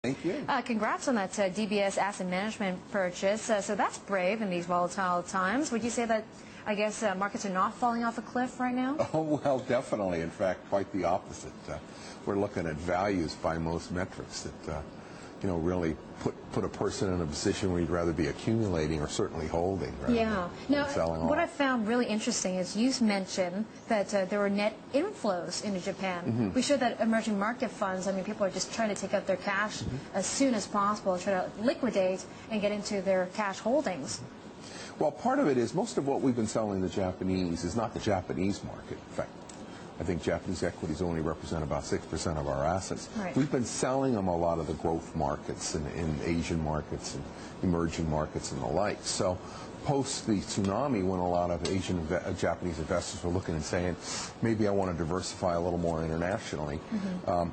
Thank you. Congrats on that DBS asset management purchase. So that's brave in these volatile times. Would you say that, I guess, markets are not falling off a cliff right now? Oh, well, definitely. In fact, quite the opposite. We're looking at values by most metrics that, really put a person in a position where you'd rather be accumulating or certainly holding rather than selling off. What I found really interesting is you mentioned that there were net inflows into Japan. Mm-hmm. We showed that emerging market funds, people are just trying to take out their cash as soon as possible, try to liquidate and get into their cash holdings. Well, part of it is most of what we've been selling the Japanese is not the Japanese market. In fact, I think Japanese equities only represent about 6% of our assets. Right. We've been selling them a lot of the growth markets and Asian markets and emerging markets and the like. So post the tsunami, when a lot of Japanese investors were looking and saying, maybe I want to diversify a little more internationally,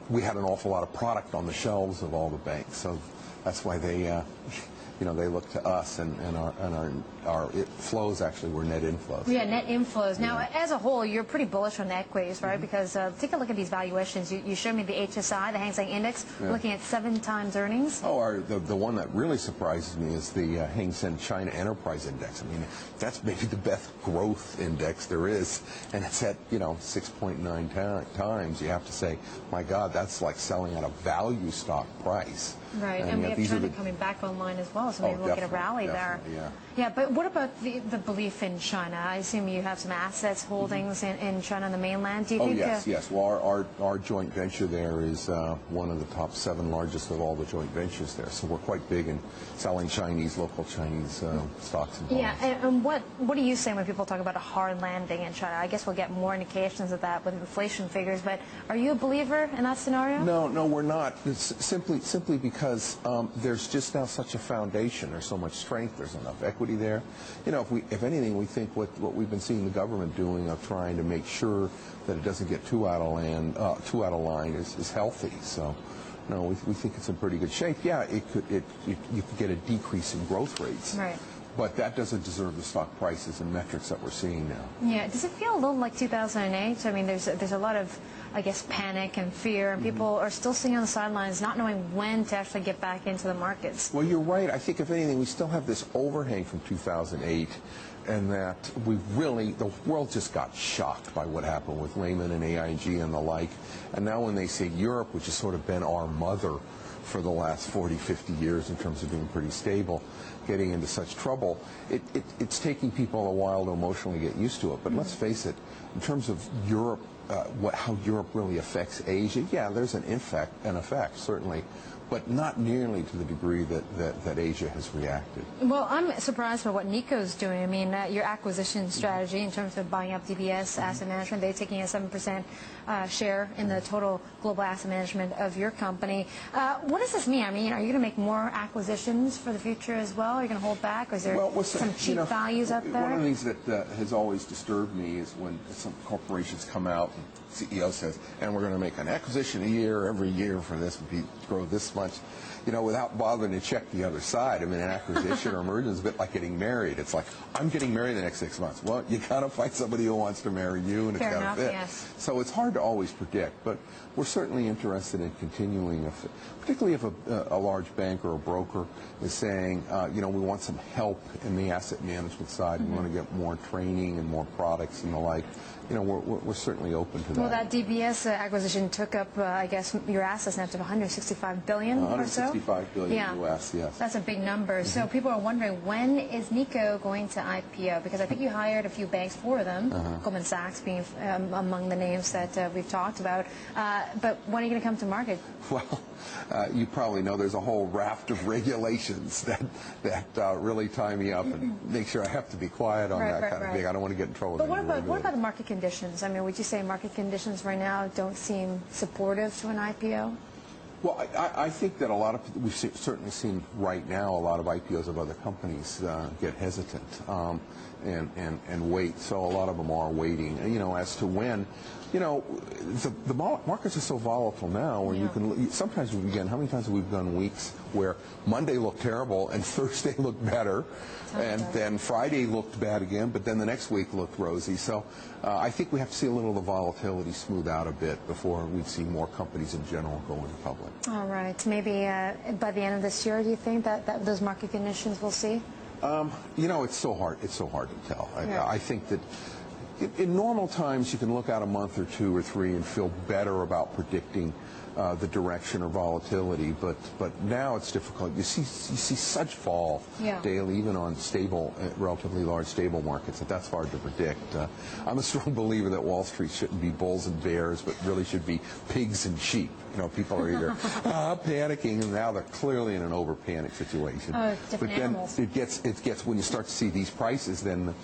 we had an awful lot of product on the shelves of all the banks. So that's why they look to us, and our flows actually were net inflows. Yeah, net inflows. Now, as a whole, you're pretty bullish on the equities, right? Because take a look at these valuations. You showed me the HSI, the Hang Seng Index, looking at 7 times earnings. Oh, the one that really surprises me is the Hang Seng China Enterprise Index. That's maybe the best growth index there is, and it's at 6.9 times. You have to say, my God, that's like selling at a value stock price. Right, and we have China coming back online as well, so maybe we'll get a rally there. Yeah, but what about the belief in China? I assume you have some assets, holdings in China on the mainland. Do you think? Yes. Well, our joint venture there is one of the top 7 largest of all the joint ventures there. So we're quite big in selling local Chinese stocks and bonds. Yeah, and what do you say when people talk about a hard landing in China? I guess we'll get more indications of that with inflation figures, but are you a believer in that scenario? No, we're not. It's simply because there's just now such a foundation. There's so much strength. There's enough equity there. If anything, we think what we've been seeing the government doing of trying to make sure that it doesn't get too out of line is healthy. So, no, we think it's in pretty good shape. Yeah, you could get a decrease in growth rates. Right. But that doesn't deserve the stock prices and metrics that we're seeing now. Yeah. Does it feel a little like 2008? There's a lot of, I guess, panic and fear, and people are still sitting on the sidelines, not knowing when to actually get back into the markets. Well, you're right. I think, if anything, we still have this overhang from 2008, and that the world just got shocked by what happened with Lehman and AIG and the like. And now when they say Europe, which has sort of been our mother for the last 40, 50 years in terms of being pretty stable, getting into such trouble, it's taking people a while to emotionally get used to it. But let's face it, in terms of Europe, how Europe really affects Asia, yeah, there's an effect, certainly, but not nearly to the degree that Asia has reacted. Well, I'm surprised by what Nikko's doing. Your acquisition strategy in terms of buying up DBS Asset Management, they're taking a 7% share in the total global asset management of your company. What does this mean? Are you going to make more acquisitions for the future as well? Are you going to hold back? Or is there some cheap values up there? One of the things that has always disturbed me is when some corporations come out and CEO says, and we're going to make an acquisition every year for this, grow this much, without bothering to check the other side. An acquisition or merger is a bit like getting married. It's like, I'm getting married in the next 6 months. Well, you got to find somebody who wants to marry you, and it's got to fit. Yes. So it's hard to always predict, but we're certainly interested in continuing, particularly if a large bank or a broker is saying, we want some help in the asset management side. We want to get more training and more products and the like. We're certainly open to that. Well, that DBS acquisition took up, I guess, your assets now to $165 billion or so? $165 billion U.S., yes. That's a big number. So people are wondering, when is Nikko going to IPO? Because I think you hired a few banks for them, Goldman Sachs being among the names that we've talked about. But when are you going to come to market? Well, you probably know there's a whole raft of regulations that really tie me up and make sure I have to be quiet on that kind of thing. I don't want to get in trouble. But what about the market conditions? Would you say market conditions right now don't seem supportive to an IPO? Well, I think that we've certainly seen right now a lot of IPOs of other companies get hesitant and wait. So a lot of them are waiting. And, as to when, the markets are so volatile now where you can, sometimes how many times have we done weeks where Monday looked terrible and Thursday looked better, and then Friday looked bad again, but then the next week looked rosy. So I think we have to see a little of the volatility smooth out a bit before we see more companies in general go into public. quickly. All right. Maybe by the end of this year, do you think that those market conditions we'll see? You know, it's so hard. It's so hard to tell. Yeah. I think that in normal times you can look out a month or 2 or 3 and feel better about predicting the direction or volatility, but now it's difficult. You see such fall daily, even on stable, relatively large stable markets, that's hard to predict. I'm a strong believer that Wall Street shouldn't be bulls and bears, but really should be pigs and sheep. You know, people are either panicking, and now they're clearly in an over-panic situation. Different animals. It gets when you start to see these prices, then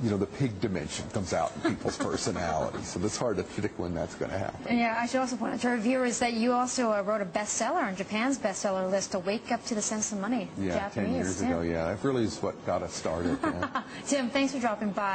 the pig dimension comes out in people's personality. So it's hard to predict when that's going to happen. And yeah, I should also point out to our viewers that you also wrote a bestseller on Japan's bestseller list, To Wake Up to the Sense of Money. Yeah, Japanese. 10 years ago. Yeah, that really is what got us started. Yeah. Tim, thanks for dropping by.